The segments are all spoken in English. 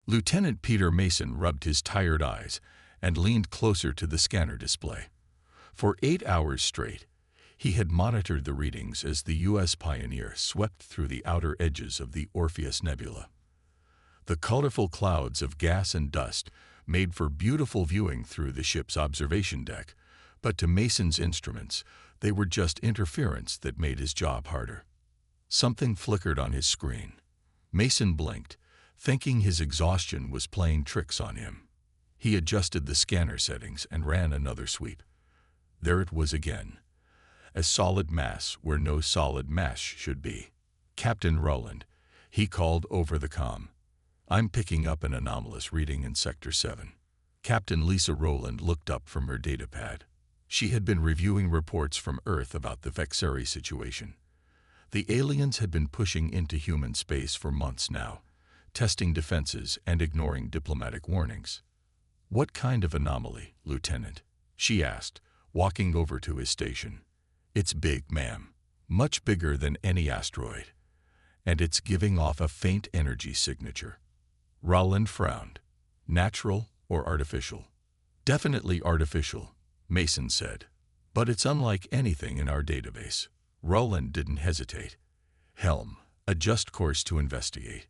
Lieutenant Peter Mason rubbed his tired eyes and leaned closer to the scanner display. For 8 hours straight, he had monitored the readings as the U.S. Pioneer swept through the outer edges of the Orpheus Nebula. The colorful clouds of gas and dust made for beautiful viewing through the ship's observation deck, but to Mason's instruments, they were just interference that made his job harder. Something flickered on his screen. Mason blinked, thinking his exhaustion was playing tricks on him. He adjusted the scanner settings and ran another sweep. There it was again. A solid mass where no solid mass should be. "Captain Rowland," he called over the comm. "I'm picking up an anomalous reading in Sector 7. Captain Lisa Rowland looked up from her datapad. She had been reviewing reports from Earth about the Vexeri situation. The aliens had been pushing into human space for months now, testing defenses and ignoring diplomatic warnings. "What kind of anomaly, Lieutenant?" she asked, walking over to his station. "It's big, ma'am. Much bigger than any asteroid. And it's giving off a faint energy signature." Rowland frowned. "Natural or artificial?" "Definitely artificial," Mason said. "But it's unlike anything in our database." Rowland didn't hesitate. "Helm, adjust course to investigate.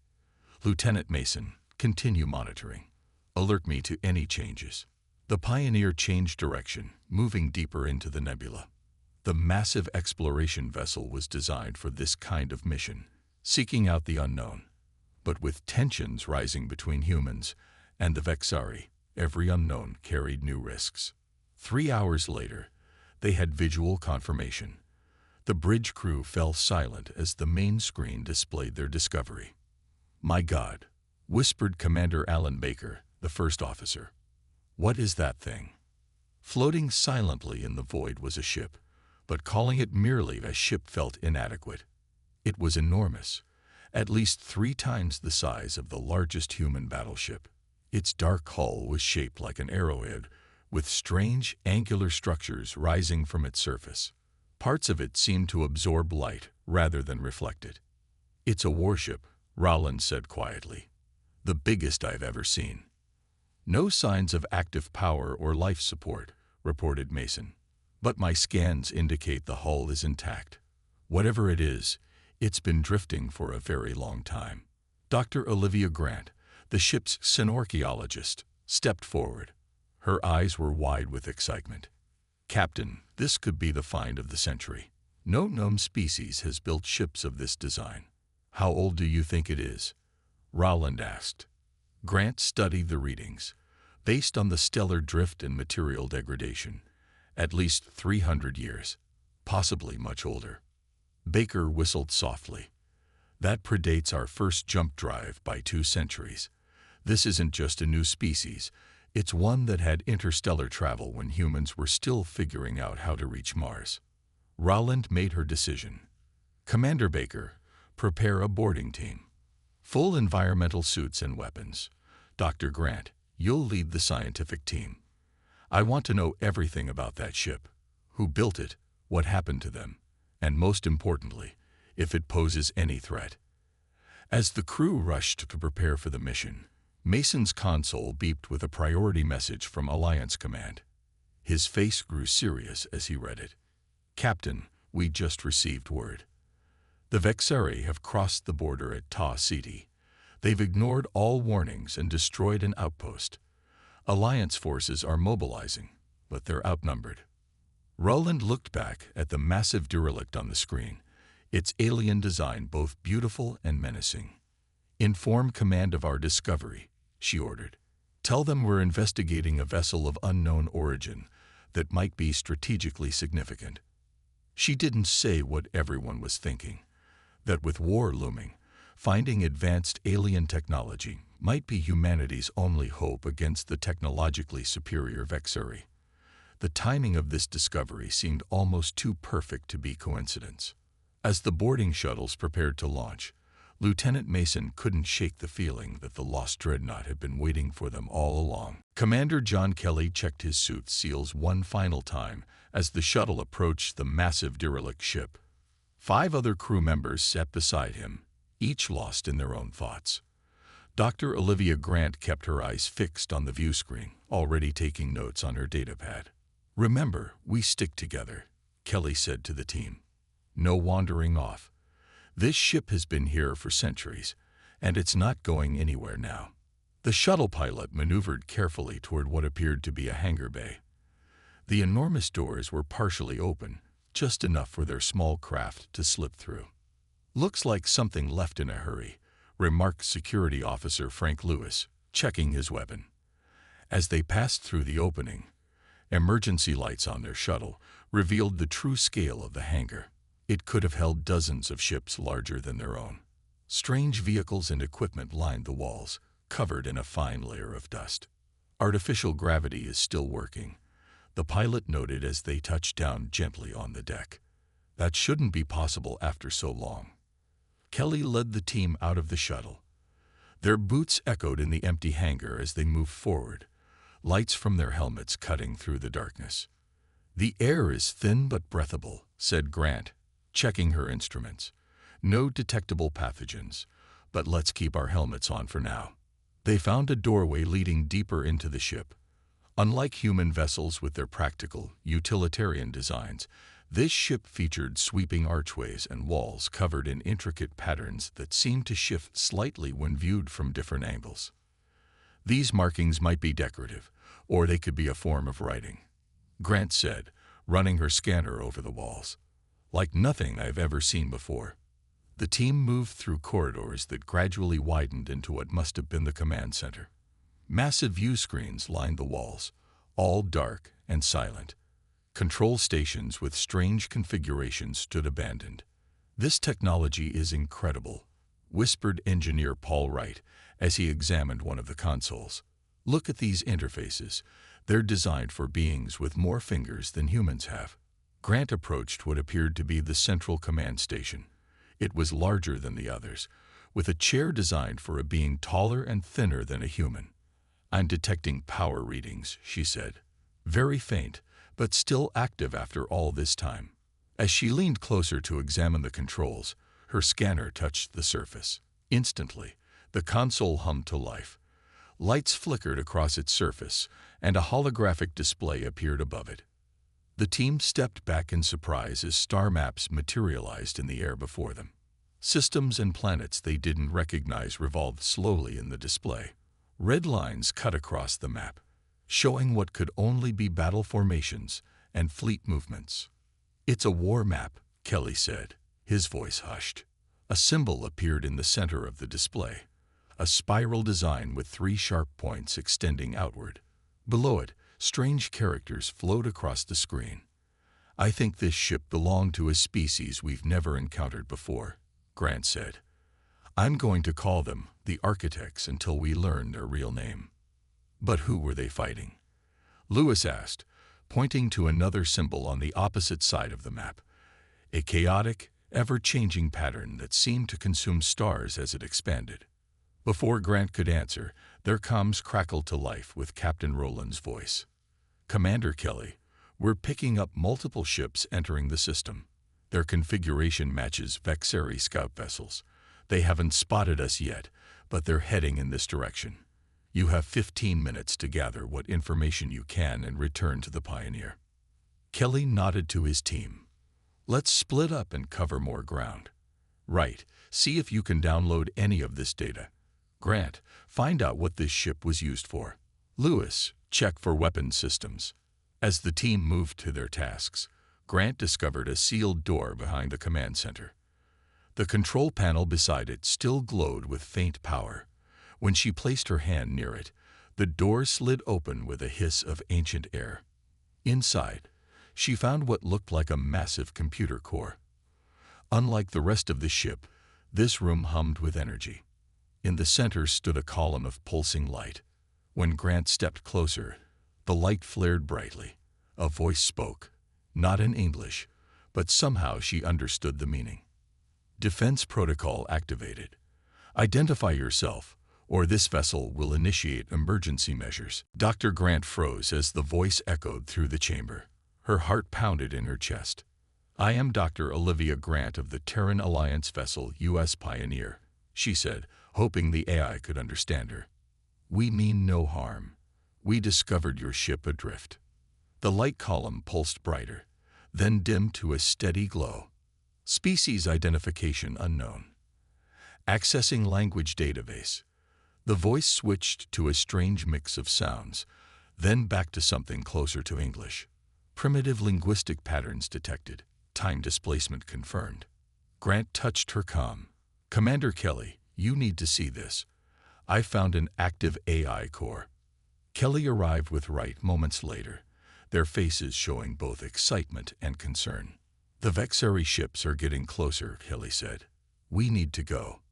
Lieutenant Mason, continue monitoring. Alert me to any changes." The Pioneer changed direction, moving deeper into the nebula. The massive exploration vessel was designed for this kind of mission, seeking out the unknown. But with tensions rising between humans and the Vexari, every unknown carried new risks. 3 hours later, they had visual confirmation. The bridge crew fell silent as the main screen displayed their discovery. "My God," whispered Commander Alan Baker, the first officer. "What is that thing?" Floating silently in the void was a ship, but calling it merely a ship felt inadequate. It was enormous, at least 3 times the size of the largest human battleship. Its dark hull was shaped like an arrowhead, with strange, angular structures rising from its surface. Parts of it seemed to absorb light rather than reflect it. "It's a warship," Rowland said quietly. "The biggest I've ever seen." "No signs of active power or life support," reported Mason. "But my scans indicate the hull is intact. Whatever it is, it's been drifting for a very long time." Dr. Olivia Grant, the ship's synorchaeologist, stepped forward. Her eyes were wide with excitement. "Captain, this could be the find of the century. No known species has built ships of this design." "How old do you think it is?" Rowland asked. Grant studied the readings. Based on the stellar drift and material degradation, at least 300 years, possibly much older. Baker whistled softly. "That predates our first jump drive by 2 centuries. This isn't just a new species. It's one that had interstellar travel when humans were still figuring out how to reach Mars." Rowland made her decision. "Commander Baker, prepare a boarding team. Full environmental suits and weapons. Dr. Grant, you'll lead the scientific team. I want to know everything about that ship. Who built it, what happened to them, and most importantly, if it poses any threat." As the crew rushed to prepare for the mission, Mason's console beeped with a priority message from Alliance Command. His face grew serious as he read it. "Captain, we just received word. The Vexeri have crossed the border at Ta City. They've ignored all warnings and destroyed an outpost. Alliance forces are mobilizing, but they're outnumbered." Rowland looked back at the massive derelict on the screen, its alien design both beautiful and menacing. "Inform command of our discovery," she ordered. "Tell them we're investigating a vessel of unknown origin that might be strategically significant." She didn't say what everyone was thinking, that with war looming, finding advanced alien technology might be humanity's only hope against the technologically superior Vexeri. The timing of this discovery seemed almost too perfect to be coincidence. As the boarding shuttles prepared to launch, Lieutenant Mason couldn't shake the feeling that the lost Dreadnought had been waiting for them all along. Commander John Kelly checked his suit seals one final time as the shuttle approached the massive derelict ship. 5 other crew members sat beside him, each lost in their own thoughts. Dr. Olivia Grant kept her eyes fixed on the view screen, already taking notes on her datapad. "Remember, we stick together," Kelly said to the team. "No wandering off. This ship has been here for centuries, and it's not going anywhere now." The shuttle pilot maneuvered carefully toward what appeared to be a hangar bay. The enormous doors were partially open, just enough for their small craft to slip through. "Looks like something left in a hurry," remarked Security Officer Frank Lewis, checking his weapon. As they passed through the opening, emergency lights on their shuttle revealed the true scale of the hangar. It could have held dozens of ships larger than their own. Strange vehicles and equipment lined the walls, covered in a fine layer of dust. "Artificial gravity is still working," the pilot noted as they touched down gently on the deck. "That shouldn't be possible after so long." Kelly led the team out of the shuttle. Their boots echoed in the empty hangar as they moved forward, lights from their helmets cutting through the darkness. "The air is thin but breathable," said Grant, checking her instruments. "No detectable pathogens, but let's keep our helmets on for now." They found a doorway leading deeper into the ship. Unlike human vessels with their practical, utilitarian designs, this ship featured sweeping archways and walls covered in intricate patterns that seemed to shift slightly when viewed from different angles. "These markings might be decorative, or they could be a form of writing," Grant said, running her scanner over the walls. "Like nothing I've ever seen before." The team moved through corridors that gradually widened into what must have been the command center. Massive view screens lined the walls, all dark and silent. Control stations with strange configurations stood abandoned. "This technology is incredible," whispered engineer Paul Wright as he examined one of the consoles. "Look at these interfaces. They're designed for beings with more fingers than humans have." Grant approached what appeared to be the central command station. It was larger than the others, with a chair designed for a being taller and thinner than a human. "I'm detecting power readings," she said. "Very faint, but still active after all this time." As she leaned closer to examine the controls, her scanner touched the surface. Instantly, the console hummed to life. Lights flickered across its surface, and a holographic display appeared above it. The team stepped back in surprise as star maps materialized in the air before them. Systems and planets they didn't recognize revolved slowly in the display. Red lines cut across the map, showing what could only be battle formations and fleet movements. "It's a war map," Kelly said, his voice hushed. A symbol appeared in the center of the display, a spiral design with 3 sharp points extending outward. Below it, strange characters flowed across the screen. "I think this ship belonged to a species we've never encountered before," Grant said. "I'm going to call them the Architects until we learn their real name." "But who were they fighting?" Lewis asked, pointing to another symbol on the opposite side of the map, a chaotic, ever-changing pattern that seemed to consume stars as it expanded. Before Grant could answer, their comms crackled to life with Captain Rowland's voice. "Commander Kelly, we're picking up multiple ships entering the system. Their configuration matches Vexeri scout vessels. They haven't spotted us yet, but they're heading in this direction. You have 15 minutes to gather what information you can and return to the Pioneer." Kelly nodded to his team. "Let's split up and cover more ground." "Right. See if you can download any of this data. Grant, find out what this ship was used for. Lewis, check for weapon systems." As the team moved to their tasks, Grant discovered a sealed door behind the command center. The control panel beside it still glowed with faint power. When she placed her hand near it, the door slid open with a hiss of ancient air. Inside, she found what looked like a massive computer core. Unlike the rest of the ship, this room hummed with energy. In the center stood a column of pulsing light. When Grant stepped closer, the light flared brightly. A voice spoke, not in English, but somehow she understood the meaning. "Defense protocol activated. Identify yourself, or this vessel will initiate emergency measures." Dr. Grant froze as the voice echoed through the chamber. Her heart pounded in her chest. "I am Dr. Olivia Grant of the Terran Alliance vessel U.S. Pioneer," she said, hoping the AI could understand her. "We mean no harm. We discovered your ship adrift." The light column pulsed brighter, then dimmed to a steady glow. "Species identification unknown. Accessing language database." The voice switched to a strange mix of sounds, then back to something closer to English. "Primitive linguistic patterns detected. Time displacement confirmed." Grant touched her comm. "Commander Kelly, you need to see this. I found an active AI core." Kelly arrived with Wright moments later, their faces showing both excitement and concern. "The Vexari ships are getting closer," Kelly said. "We need to go."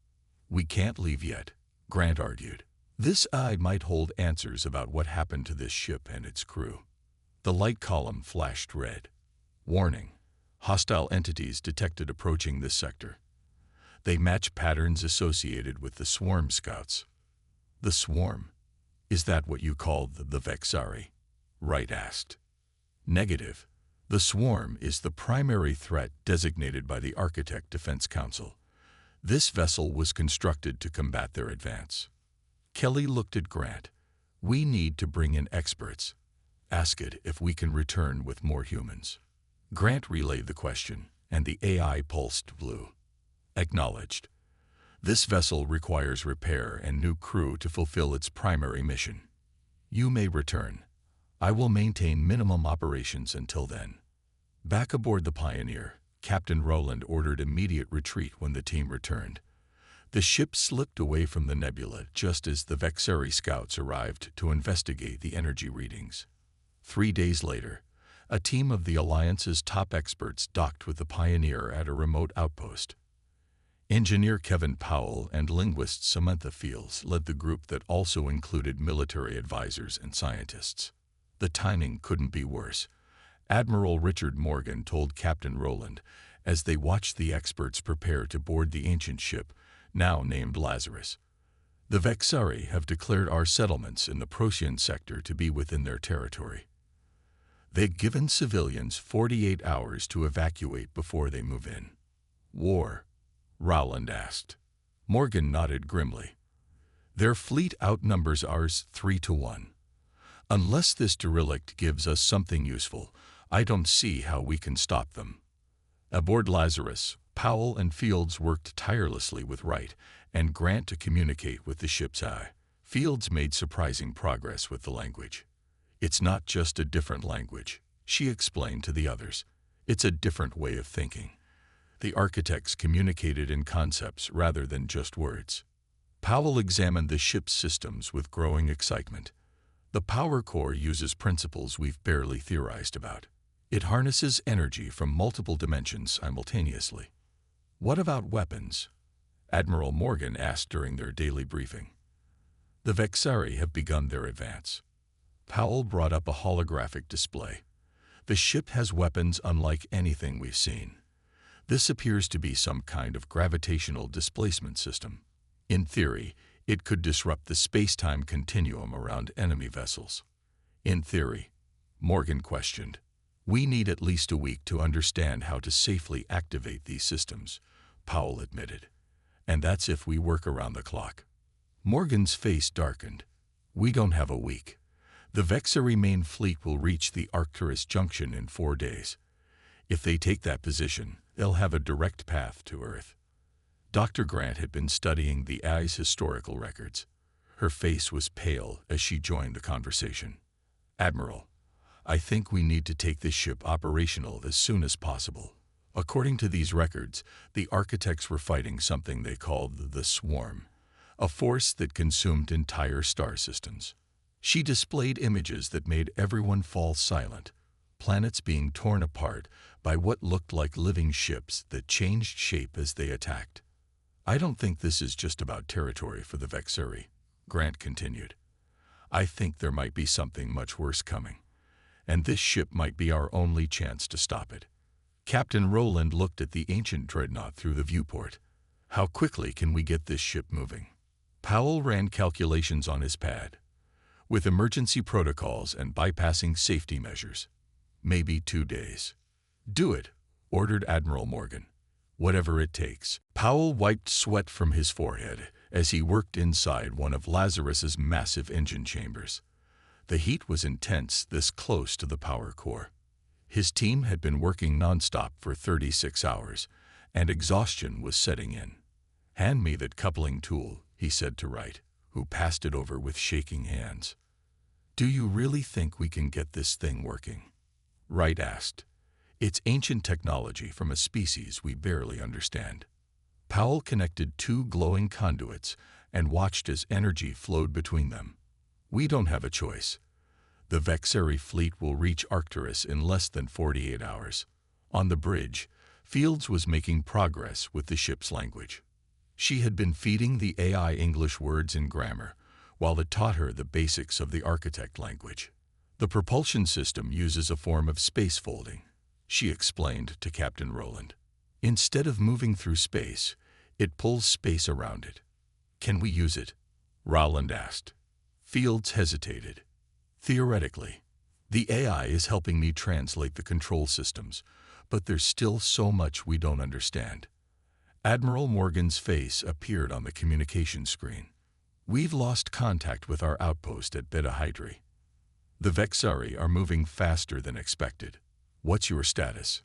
"We can't leave yet," Grant argued. "This eye might hold answers about what happened to this ship and its crew." The light column flashed red. "Warning. Hostile entities detected approaching this sector. They match patterns associated with the swarm scouts." "The swarm? Is that what you call the Vexari?" Wright asked. "Negative. The swarm is the primary threat designated by the Architect Defense Council. This vessel was constructed to combat their advance." Kelly looked at Grant. "We need to bring in experts. Ask it if we can return with more humans." Grant relayed the question, and the AI pulsed blue. "Acknowledged. This vessel requires repair and new crew to fulfill its primary mission. You may return. I will maintain minimum operations until then." Back aboard the Pioneer, Captain Rowland ordered immediate retreat when the team returned. The ship slipped away from the nebula just as the Vexari scouts arrived to investigate the energy readings. 3 days later, a team of the Alliance's top experts docked with the Pioneer at a remote outpost. Engineer Kevin Powell and linguist Samantha Fields led the group that also included military advisors and scientists. "The timing couldn't be worse," Admiral Richard Morgan told Captain Rowland as they watched the experts prepare to board the ancient ship, now named Lazarus. "The Vexari have declared our settlements in the Procyon sector to be within their territory. They've given civilians 48 hours to evacuate before they move in." "War?" Rowland asked. Morgan nodded grimly. "Their fleet outnumbers ours 3-1. Unless this derelict gives us something useful, I don't see how we can stop them." Aboard Lazarus, Powell and Fields worked tirelessly with Wright and Grant to communicate with the ship's eye. Fields made surprising progress with the language. "It's not just a different language," she explained to the others. "It's a different way of thinking." The architects communicated in concepts rather than just words. Powell examined the ship's systems with growing excitement. "The power core uses principles we've barely theorized about. It harnesses energy from multiple dimensions simultaneously." "What about weapons?" Admiral Morgan asked during their daily briefing. "The Vexari have begun their advance." Powell brought up a holographic display. "The ship has weapons unlike anything we've seen. This appears to be some kind of gravitational displacement system. In theory, it could disrupt the space-time continuum around enemy vessels." "In theory?" Morgan questioned. "We need at least a week to understand how to safely activate these systems," Powell admitted. "And that's if we work around the clock." Morgan's face darkened. "We don't have a week. The Vexari main fleet will reach the Arcturus Junction in 4 days. If they take that position, they'll have a direct path to Earth." Dr. Grant had been studying the AI's historical records. Her face was pale as she joined the conversation. "Admiral, I think we need to take this ship operational as soon as possible. According to these records, the architects were fighting something they called the Swarm, a force that consumed entire star systems." She displayed images that made everyone fall silent, planets being torn apart by what looked like living ships that changed shape as they attacked. "I don't think this is just about territory for the Vexari," Grant continued. "I think there might be something much worse coming, and this ship might be our only chance to stop it." Captain Rowland looked at the ancient Dreadnought through the viewport. "How quickly can we get this ship moving?" Powell ran calculations on his pad. "With emergency protocols and bypassing safety measures, maybe 2 days." "Do it," ordered Admiral Morgan. "Whatever it takes." Powell wiped sweat from his forehead as he worked inside one of Lazarus's massive engine chambers. The heat was intense this close to the power core. His team had been working nonstop for 36 hours, and exhaustion was setting in. "Hand me that coupling tool," he said to Wright, who passed it over with shaking hands. "Do you really think we can get this thing working?" Wright asked. "It's ancient technology from a species we barely understand." Powell connected two glowing conduits and watched as energy flowed between them. "We don't have a choice. The Vexeri fleet will reach Arcturus in less than 48 hours. On the bridge, Fields was making progress with the ship's language. She had been feeding the AI English words and grammar, while it taught her the basics of the architect language. "The propulsion system uses a form of space folding," she explained to Captain Rowland. "Instead of moving through space, it pulls space around it." "Can we use it?" Rowland asked. Fields hesitated. "Theoretically, the AI is helping me translate the control systems, but there's still so much we don't understand." Admiral Morgan's face appeared on the communication screen. "We've lost contact with our outpost at Beta Hydri. The Vexari are moving faster than expected. What's your status?"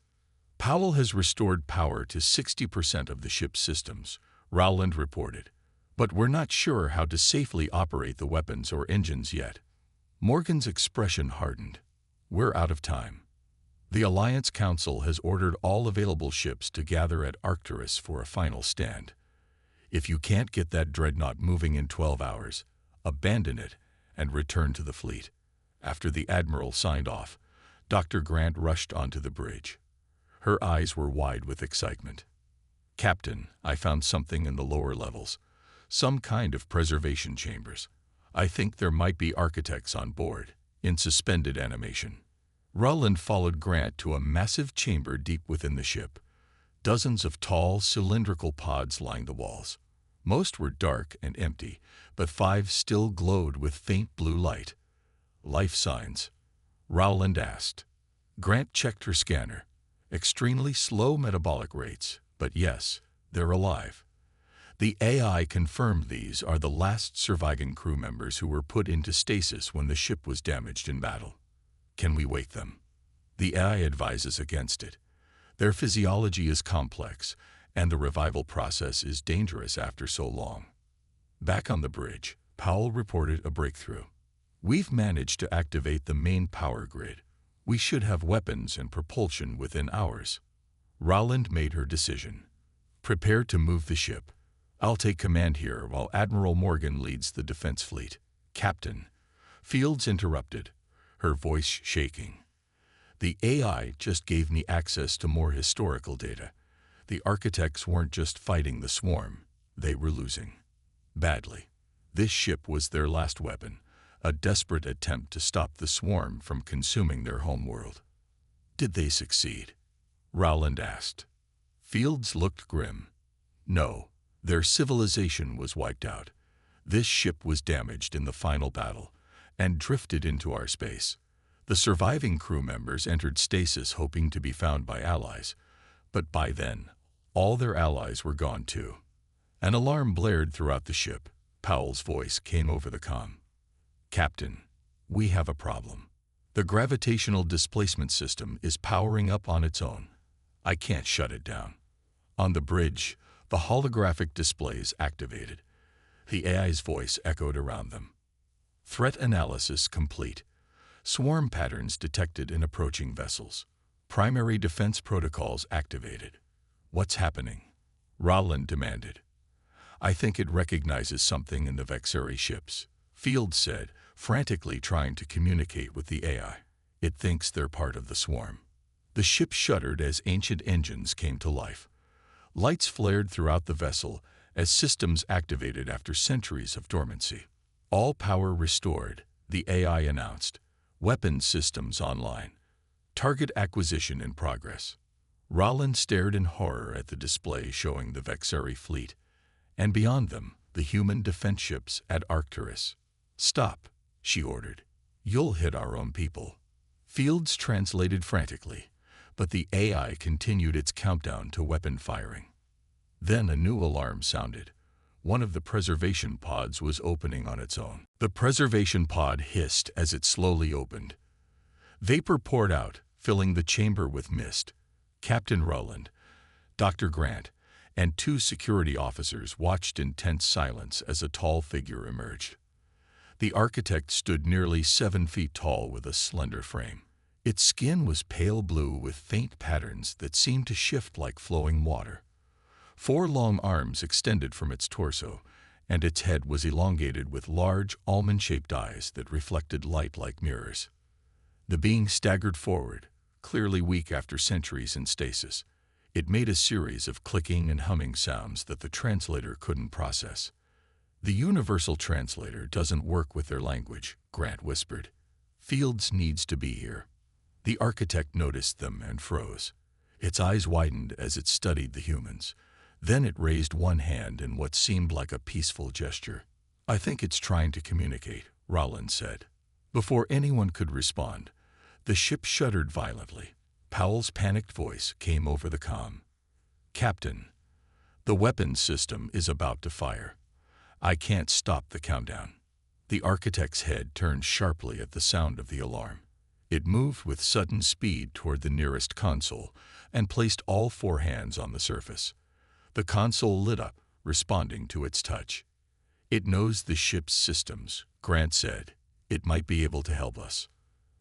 "Powell has restored power to 60% of the ship's systems," Rowland reported, "but we're not sure how to safely operate the weapons or engines yet." Morgan's expression hardened. "We're out of time. The Alliance Council has ordered all available ships to gather at Arcturus for a final stand. If you can't get that Dreadnought moving in 12 hours, abandon it and return to the fleet." After the Admiral signed off, Dr. Grant rushed onto the bridge. Her eyes were wide with excitement. "Captain, I found something in the lower levels. Some kind of preservation chambers. I think there might be architects on board, in suspended animation." Rowland followed Grant to a massive chamber deep within the ship. Dozens of tall, cylindrical pods lined the walls. Most were dark and empty, but 5 still glowed with faint blue light. "Life signs?" Rowland asked. Grant checked her scanner. "Extremely slow metabolic rates, but yes, they're alive. The AI confirmed these are the last surviving crew members who were put into stasis when the ship was damaged in battle." "Can we wake them?" "The AI advises against it. Their physiology is complex, and the revival process is dangerous after so long." Back on the bridge, Powell reported a breakthrough. "We've managed to activate the main power grid. We should have weapons and propulsion within hours." Rowland made her decision. "Prepare to move the ship. I'll take command here while Admiral Morgan leads the defense fleet." "Captain," Fields interrupted, her voice shaking. "The AI just gave me access to more historical data. The architects weren't just fighting the swarm, they were losing. Badly. This ship was their last weapon, a desperate attempt to stop the swarm from consuming their homeworld." "Did they succeed?" Rowland asked. Fields looked grim. "No, their civilization was wiped out. This ship was damaged in the final battle and drifted into our space. The surviving crew members entered stasis hoping to be found by allies, but by then, all their allies were gone too." An alarm blared throughout the ship. Powell's voice came over the comm. "Captain, we have a problem. The gravitational displacement system is powering up on its own. I can't shut it down." On the bridge, the holographic displays activated. The AI's voice echoed around them. "Threat analysis complete. Swarm patterns detected in approaching vessels. Primary defense protocols activated." "What's happening?" Rowland demanded. "I think it recognizes something in the Vexeri ships," Fields said, frantically trying to communicate with the AI. "It thinks they're part of the swarm." The ship shuddered as ancient engines came to life. Lights flared throughout the vessel as systems activated after centuries of dormancy. "All power restored," the AI announced. "Weapons systems online. Target acquisition in progress." Rowland stared in horror at the display showing the Vexeri fleet, and beyond them, the human defense ships at Arcturus. "Stop," she ordered. "You'll hit our own people." Fields translated frantically, but the AI continued its countdown to weapon firing. Then a new alarm sounded. one of the preservation pods was opening on its own. The preservation pod hissed as it slowly opened. Vapor poured out, filling the chamber with mist. Captain Rowland, Dr. Grant, and 2 security officers watched in tense silence as a tall figure emerged. The architect stood nearly 7 feet tall with a slender frame. Its skin was pale blue with faint patterns that seemed to shift like flowing water. 4 long arms extended from its torso, and its head was elongated with large, almond-shaped eyes that reflected light like mirrors. The being staggered forward, clearly weak after centuries in stasis. It made a series of clicking and humming sounds that the translator couldn't process. "The universal translator doesn't work with their language," Grant whispered. "Fields needs to be here." The architect noticed them and froze. Its eyes widened as it studied the humans. Then it raised one hand in what seemed like a peaceful gesture. "I think it's trying to communicate," Rowland said. Before anyone could respond, the ship shuddered violently. Powell's panicked voice came over the comm. "Captain, the weapons system is about to fire. I can't stop the countdown." The architect's head turned sharply at the sound of the alarm. It moved with sudden speed toward the nearest console and placed all 4 hands on the surface. The console lit up, responding to its touch. "It knows the ship's systems," Grant said. "It might be able to help us."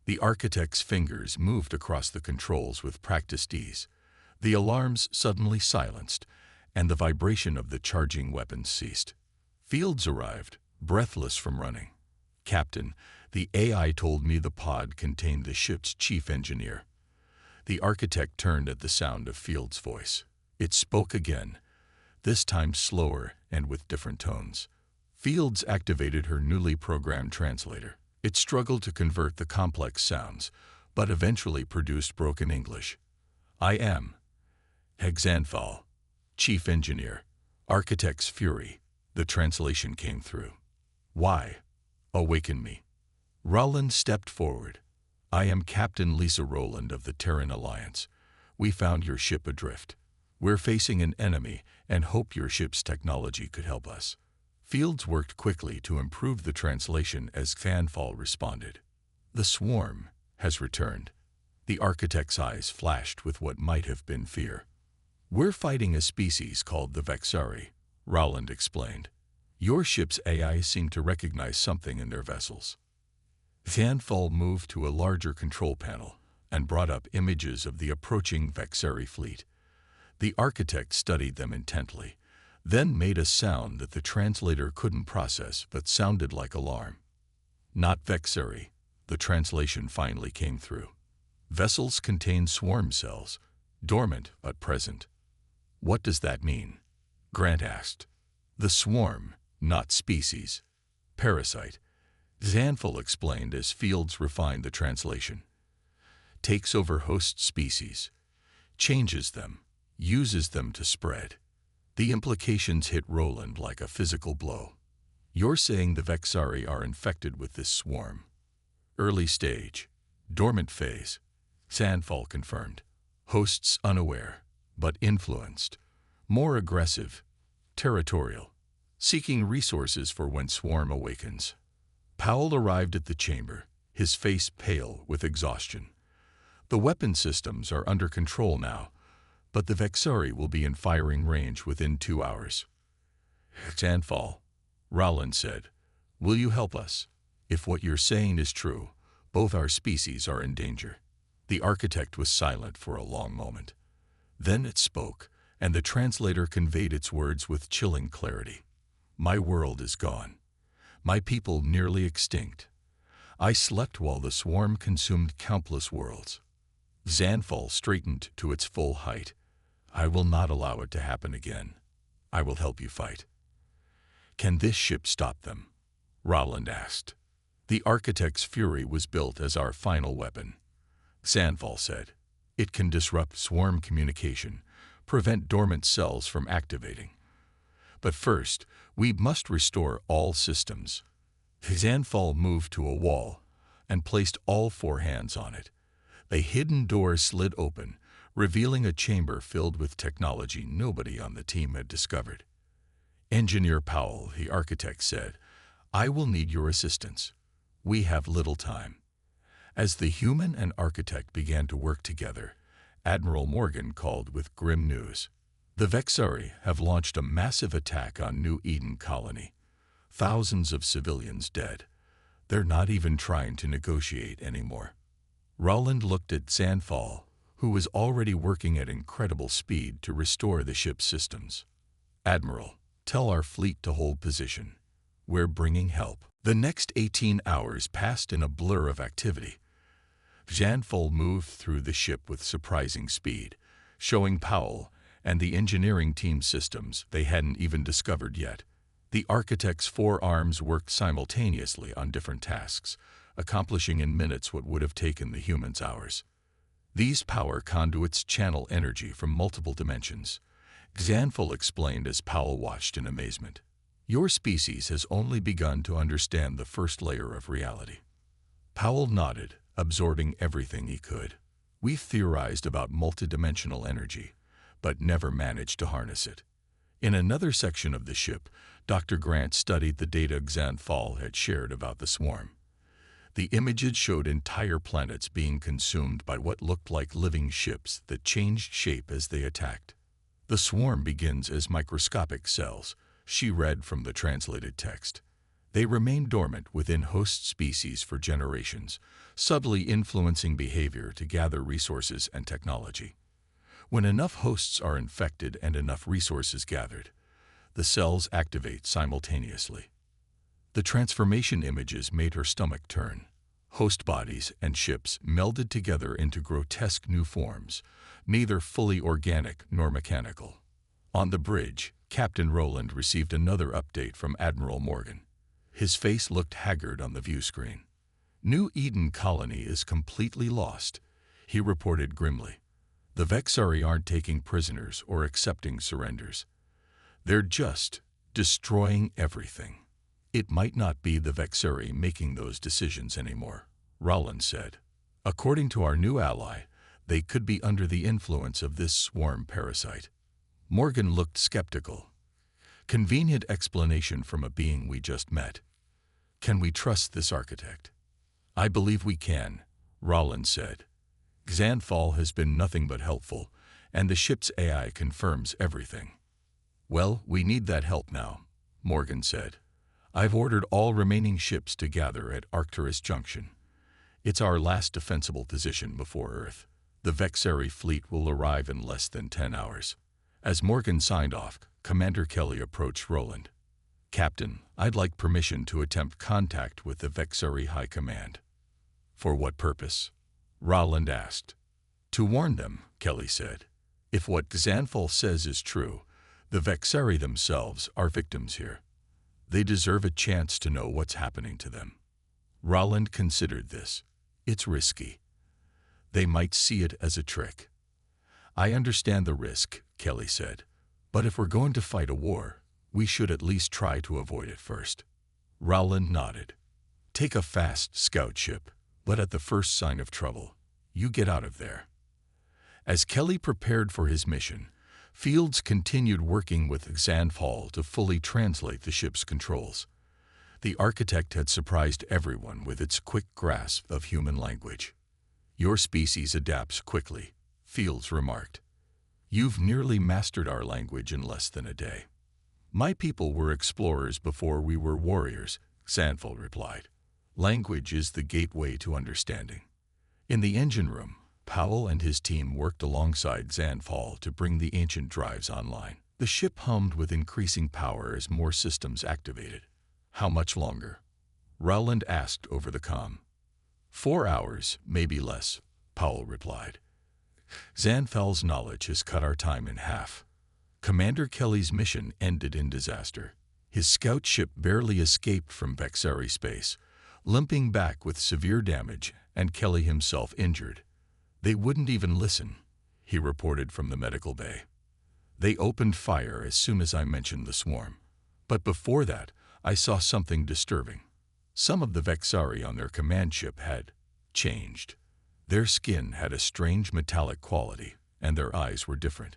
The architect's fingers moved across the controls with practiced ease. The alarms suddenly silenced, and the vibration of the charging weapons ceased. Fields arrived, breathless from running. "Captain, the AI told me the pod contained the ship's chief engineer." The architect turned at the sound of Fields' voice. It spoke again, this time slower and with different tones. Fields activated her newly programmed translator. It struggled to convert the complex sounds, but eventually produced broken English. "I am Hexanthal, chief engineer." Architect's fury. The translation came through. "Why? Awaken me." Rowland stepped forward. "I am Captain Lisa Rowland of the Terran Alliance. We found your ship adrift. We're facing an enemy and hope your ship's technology could help us." Fields worked quickly to improve the translation as Fanfall responded. "The swarm has returned." The architect's eyes flashed with what might have been fear. "We're fighting a species called the Vexari," Rowland explained. "Your ship's AI seemed to recognize something in their vessels." Fanfall moved to a larger control panel and brought up images of the approaching Vexari fleet. The architect studied them intently, then made a sound that the translator couldn't process but sounded like alarm. "Not Vexari," the translation finally came through. "Vessels contain swarm cells, dormant but present." "What does that mean?" Grant asked. "The swarm, not species. Parasite," Zanfel explained as Fields refined the translation. "Takes over host species, changes them, uses them to spread." The implications hit Rowland like a physical blow. "You're saying the Vexari are infected with this swarm?" "Early stage, dormant phase," Zanfel confirmed. "Hosts unaware, but influenced. More aggressive, territorial, seeking resources for when swarm awakens." Powell arrived at the chamber, his face pale with exhaustion. "The weapon systems are under control now, but the Vexari will be in firing range within 2 hours." "Zanfal," Rowland said, "will you help us? If what you're saying is true, both our species are in danger." The architect was silent for a long moment. Then it spoke, and the translator conveyed its words with chilling clarity. "My world is gone. My people nearly extinct. I slept while the swarm consumed countless worlds." Zanfal straightened to its full height. "I will not allow it to happen again. I will help you fight." "Can this ship stop them?" Rowland asked. "The architect's fury was built as our final weapon," Zanfal said. "It can disrupt swarm communication, prevent dormant cells from activating. But first, we must restore all systems." Zanfal moved to a wall and placed all 4 hands on it. A hidden door slid open, revealing a chamber filled with technology nobody on the team had discovered. "Engineer Powell," the architect said, "I will need your assistance. We have little time." As the human and architect began to work together, Admiral Morgan called with grim news. "The Vexari have launched a massive attack on New Eden Colony. Thousands of civilians dead. They're not even trying to negotiate anymore." Rowland looked at Sandfall, who was already working at incredible speed to restore the ship's systems. "Admiral, tell our fleet to hold position. We're bringing help." The next 18 hours passed in a blur of activity. Sandfall moved through the ship with surprising speed, showing Powell and the engineering team systems they hadn't even discovered yet. The architect's 4 arms worked simultaneously on different tasks, accomplishing in minutes what would have taken the humans hours. These power conduits channel energy from multiple dimensions. Xanful explained as Powell watched in amazement. "Your species has only begun to understand the first layer of reality." Powell nodded, absorbing everything he could. "We've theorized about multidimensional energy, but never managed to harness it." In another section of the ship, Dr. Grant studied the data Xanfall had shared about the swarm. The images showed entire planets being consumed by what looked like living ships that changed shape as they attacked. "The swarm begins as microscopic cells," she read from the translated text. "They remain dormant within host species for generations, subtly influencing behavior to gather resources and technology. When enough hosts are infected and enough resources gathered, the cells activate simultaneously." The transformation images made her stomach turn. Host bodies and ships melded together into grotesque new forms, neither fully organic nor mechanical. On the bridge, Captain Rowland received another update from Admiral Morgan. His face looked haggard on the view screen. "New Eden Colony is completely lost," he reported grimly. "The Vexari aren't taking prisoners or accepting surrenders. They're just destroying everything." "It might not be the Vexari making those decisions anymore," Rowland said. "According to our new ally, they could be under the influence of this swarm parasite." Morgan looked skeptical. "Convenient explanation from a being we just met. Can we trust this architect?" "I believe we can," Rowland said. "Xanfall has been nothing but helpful, and the ship's AI confirms everything." "Well, we need that help now," Morgan said. "I've ordered all remaining ships to gather at Arcturus Junction. It's our last defensible position before Earth. The Vexari fleet will arrive in less than 10 hours. As Morgan signed off, Commander Kelly approached Rowland. "Captain, I'd like permission to attempt contact with the Vexari High Command." "For what purpose?" Rowland asked. "To warn them," Kelly said. "If what Xanfall says is true, the Vexari themselves are victims here. They deserve a chance to know what's happening to them." Rowland considered this. "It's risky. They might see it as a trick." "I understand the risk," Kelly said. "But if we're going to fight a war, we should at least try to avoid it first." Rowland nodded. "Take a fast scout ship, but at the first sign of trouble, you get out of there." As Kelly prepared for his mission, Fields continued working with Xanfall to fully translate the ship's controls. The architect had surprised everyone with its quick grasp of human language. "Your species adapts quickly," Fields remarked. "You've nearly mastered our language in less than a day." "My people were explorers before we were warriors," Xanfall replied. "Language is the gateway to understanding." In the engine room, Powell and his team worked alongside Xanfall to bring the ancient drives online. The ship hummed with increasing power as more systems activated. "How much longer?" Rowland asked over the comm. 4 hours, maybe less," Powell replied. "Xanfall's knowledge has cut our time in half." Commander Kelly's mission ended in disaster. His scout ship barely escaped from Vexari space, limping back with severe damage and Kelly himself injured. "They wouldn't even listen," he reported from the medical bay. "They opened fire as soon as I mentioned the swarm. But before that, I saw something disturbing. Some of the Vexari on their command ship had changed. Their skin had a strange metallic quality, and their eyes were different.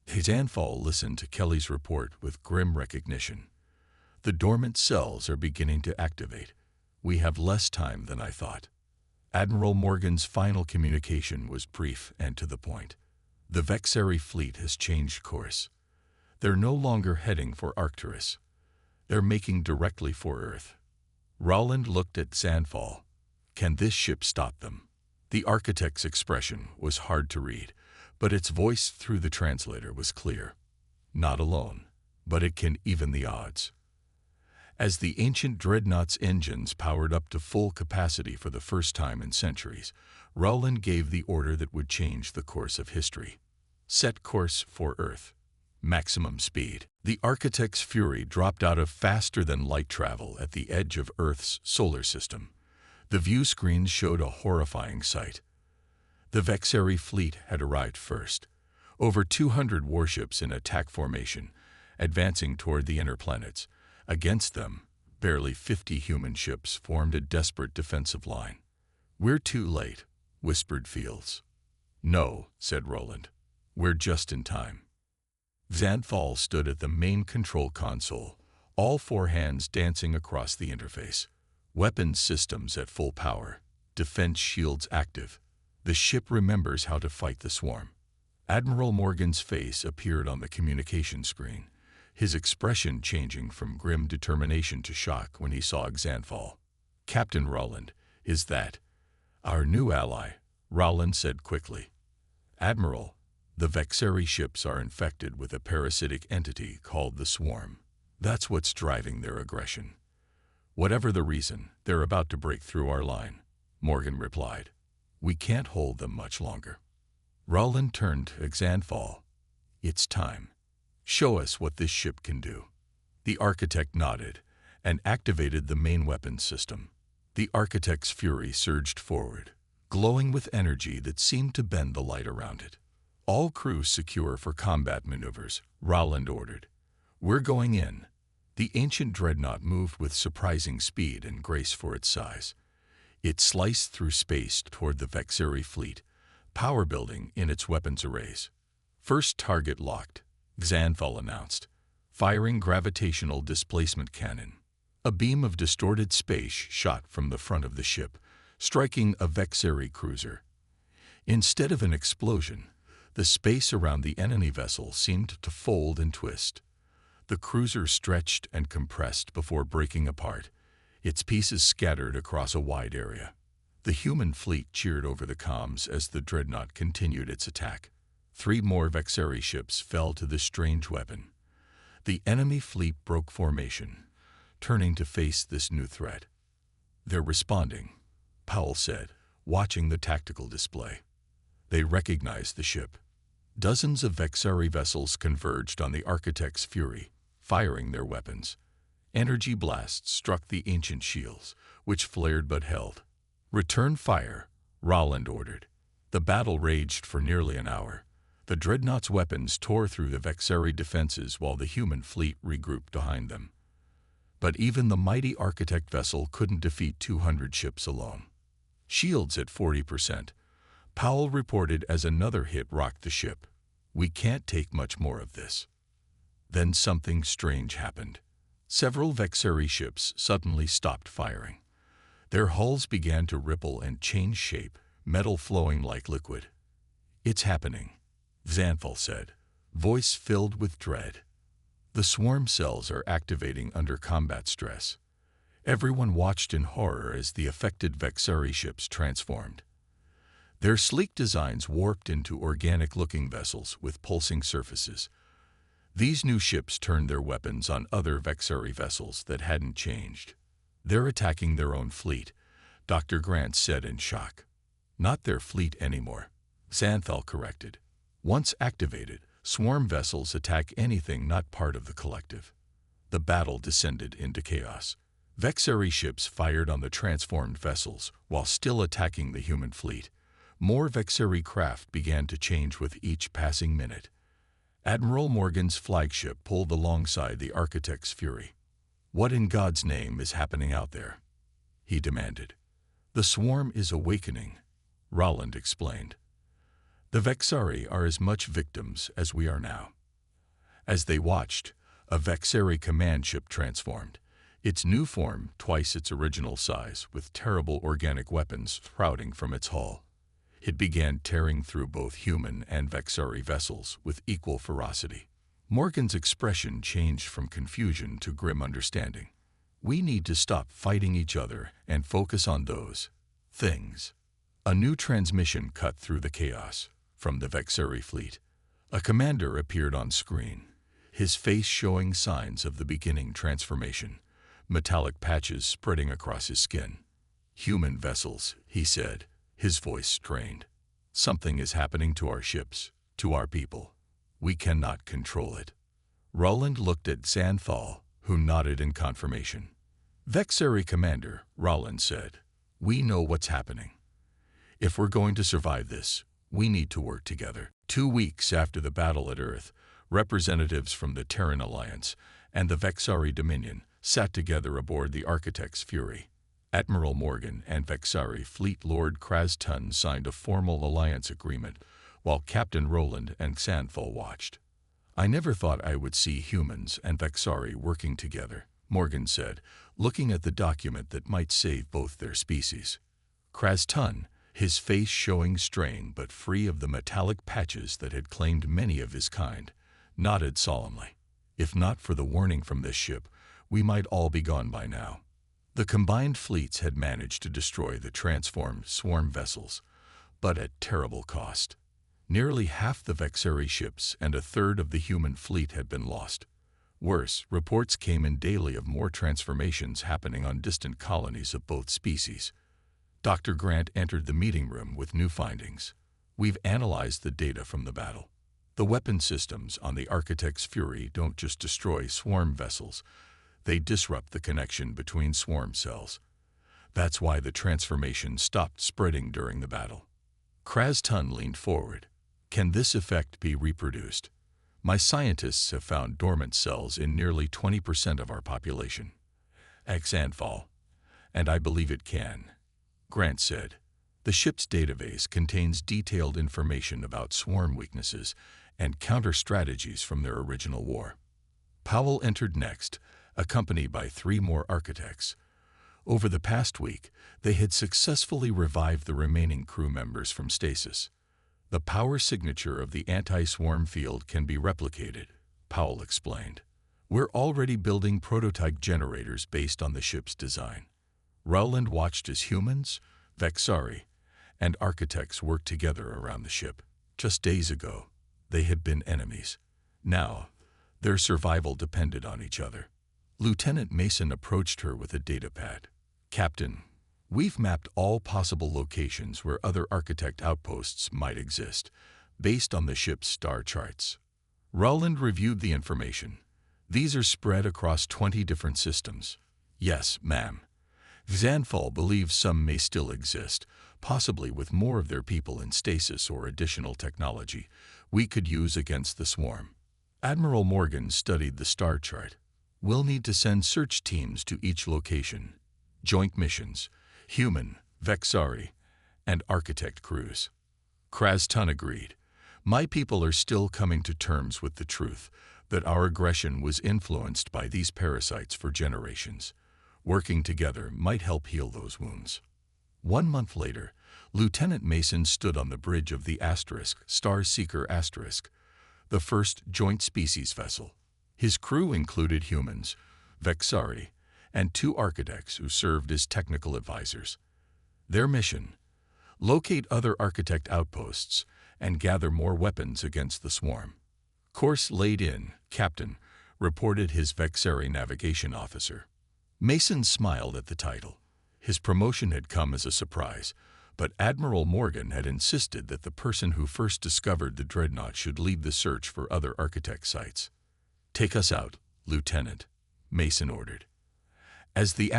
Zanfall listened to Kelly's report with grim recognition. The dormant cells are beginning to activate. We have less time than I thought. Admiral Morgan's final communication was brief and to the point. The Vexari fleet has changed course. They're no longer heading for Arcturus. They're making directly for Earth. Rowland looked at Zanfall. Can this ship stop them? The architect's expression was hard to read, but its voice through the translator was clear. Not alone, but it can even the odds. As the ancient Dreadnought's engines powered up to full capacity for the first time in centuries, Rowland gave the order that would change the course of history. Set course for Earth. Maximum speed. The architect's fury dropped out of faster-than-light travel at the edge of Earth's solar system. The view screens showed a horrifying sight. The Vexari fleet had arrived first. Over 200 warships in attack formation, advancing toward the inner planets. Against them, barely 50 human ships formed a desperate defensive line. We're too late, whispered Fields. No, said Rowland. We're just in time. Zanfall stood at the main control console, all four hands dancing across the interface. Weapons systems at full power, defense shields active. The ship remembers how to fight the swarm. Admiral Morgan's face appeared on the communication screen, his expression changing from grim determination to shock when he saw Zanfall. Captain Rowland, is that our new ally? Rowland said quickly. Admiral, the Vexari ships are infected with a parasitic entity called the Swarm. That's what's driving their aggression. Whatever the reason, they're about to break through our line, Morgan replied. We can't hold them much longer. Rowland turned to Zanfall. It's time. Show us what this ship can do. The architect nodded and activated the main weapons system. The architect's fury surged forward, glowing with energy that seemed to bend the light around it. All crews secure for combat maneuvers, Rowland ordered. We're going in. The ancient Dreadnought moved with surprising speed and grace for its size. It sliced through space toward the Vexari fleet, power building in its weapons arrays. First target locked, Zanfall announced, firing gravitational displacement cannon. A beam of distorted space shot from the front of the ship, striking a Vexari cruiser. Instead of an explosion, the space around the enemy vessel seemed to fold and twist. The cruiser stretched and compressed before breaking apart, its pieces scattered across a wide area. The human fleet cheered over the comms as the Dreadnought continued its attack. 3 more Vexari ships fell to this strange weapon. The enemy fleet broke formation, turning to face this new threat. They're responding, Powell said, watching the tactical display. They recognized the ship. Dozens of Vexari vessels converged on the architect's fury, firing their weapons. Energy blasts struck the ancient shields, which flared but held. Return fire, Rowland ordered. The battle raged for nearly an hour. The Dreadnought's weapons tore through the Vexari defenses while the human fleet regrouped behind them. But even the mighty architect vessel couldn't defeat 200 ships alone. Shields at 40%. Powell reported as another hit rocked the ship. We can't take much more of this. Then something strange happened. Several Vexari ships suddenly stopped firing. Their hulls began to ripple and change shape, metal flowing like liquid. It's happening, Zanfall said, voice filled with dread. The swarm cells are activating under combat stress. Everyone watched in horror as the affected Vexari ships transformed. Their sleek designs warped into organic-looking vessels with pulsing surfaces. These new ships turned their weapons on other Vexari vessels that hadn't changed. They're attacking their own fleet, Dr. Grant said in shock. Not their fleet anymore, Zanfall corrected. Once activated, swarm vessels attack anything not part of the collective. The battle descended into chaos. Vexari ships fired on the transformed vessels while still attacking the human fleet. More Vexari craft began to change with each passing minute. Admiral Morgan's flagship pulled alongside the architect's fury. What in God's name is happening out there? He demanded. The swarm is awakening, Rowland explained. The Vexari are as much victims as we are now. As they watched, a Vexeri command ship transformed. Its new form, twice its original size, with terrible organic weapons sprouting from its hull. It began tearing through both human and Vexeri vessels with equal ferocity. Morgan's expression changed from confusion to grim understanding. We need to stop fighting each other and focus on those things. A new transmission cut through the chaos. From the Vexeri fleet, a commander appeared on screen, his face showing signs of the beginning transformation, metallic patches spreading across his skin. "Human vessels," he said, his voice strained. "Something is happening to our ships, to our people. We cannot control it." Roland looked at Xanthal, who nodded in confirmation. "Vexeri Commander," Roland said, "we know what's happening. If we're going to survive this, we need to work together." 2 weeks after the battle at Earth, representatives from the Terran Alliance and the Vexari Dominion sat together aboard the Architect's Fury. Admiral Morgan and Vexari Fleet Lord Krastun signed a formal alliance agreement, while Captain Roland and Xanthal watched. "I never thought I would see humans and Vexari working together," Morgan said, looking at the document that might save both their species. Krastun, his face showing strain but free of the metallic patches that had claimed many of his kind, nodded solemnly. "If not for the warning from this ship, we might all be gone by now." The combined fleets had managed to destroy the transformed swarm vessels, but at terrible cost. Nearly half the Vexeri ships and a third of the human fleet had been lost. Worse, reports came in daily of more transformations happening on distant colonies of both species. Dr. Grant entered the meeting room with new findings. "We've analyzed the data from the battle. The weapon systems on the Architect's Fury don't just destroy swarm vessels, they disrupt the connection between swarm cells. That's why the transformation stopped spreading during the battle." Krastun leaned forward. "Can this effect be reproduced? My scientists have found dormant cells in nearly 20% of our population." Xanthal, "And I believe it can," Grant said. "The ship's database contains detailed information about swarm weaknesses and counter-strategies from their original war." Powell entered next, accompanied by 3 more architects. Over the past week, they had successfully revived the remaining crew members from stasis. "The power signature of the anti-swarm field can be replicated," Powell explained. "We're already building prototype generators based on the ship's design." Rowland watched as humans, Vexari, and architects worked together around the ship. Just days ago, they had been enemies. Now, their survival depended on each other. Lieutenant Mason approached her with a datapad. "Captain, we've mapped all possible locations where other architect outposts might exist, based on the ship's star charts." Rowland reviewed the information. "These are spread across 20 different systems." "Yes, ma'am." Xanthal believes some may still exist, possibly with more of their people in stasis or additional technology we could use against the swarm. Admiral Morgan studied the star chart. "We'll need to send search teams to each location. Joint missions, human, Vexari, and architect crews." Krastun agreed. "My people are still coming to terms with the truth that our aggression was influenced by these parasites for generations. Working together might help heal those wounds." 1 month later, Lieutenant Mason stood on the bridge of the Star Seeker *, the first joint species vessel. His crew included humans, Vexari, and 2 architects who served as technical advisors. Their mission: locate other architect outposts and gather more weapons against the swarm. "Course laid in, Captain," reported his Vexari navigation officer. Mason smiled at the title. His promotion had come as a surprise, but Admiral Morgan had insisted that the person who first discovered the Dreadnought should lead the search for other architect sites. "Take us out, Lieutenant," Mason ordered. As the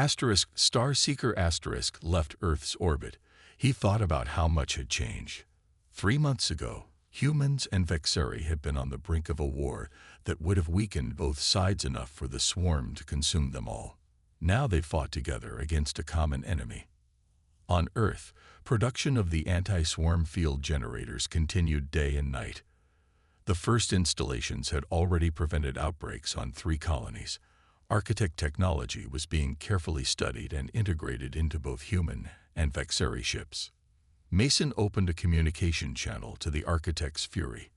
Star Seeker * left Earth's orbit, he thought about how much had changed. 3 months ago, humans and Vexari had been on the brink of a war that would have weakened both sides enough for the swarm to consume them all. Now they fought together against a common enemy. On Earth, production of the anti-swarm field generators continued day and night. The first installations had already prevented outbreaks on 3 colonies. Architect technology was being carefully studied and integrated into both human and Vexeri ships. Mason opened a communication channel to the Architect's Fury,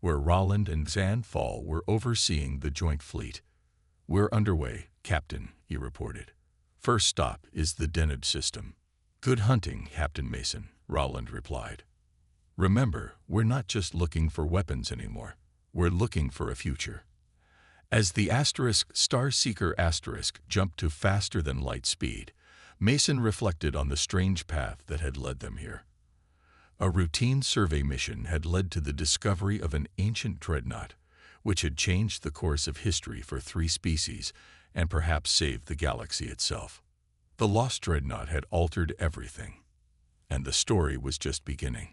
where Roland and Zan Fall were overseeing the joint fleet. "We're underway, Captain," he reported. "First stop is the Deneb system." "Good hunting, Captain Mason," Roland replied. "Remember, we're not just looking for weapons anymore. We're looking for a future." As the Starseeker jumped to faster-than-light speed, Mason reflected on the strange path that had led them here. A routine survey mission had led to the discovery of an ancient dreadnought, which had changed the course of history for 3 species and perhaps saved the galaxy itself. The lost dreadnought had altered everything, and the story was just beginning.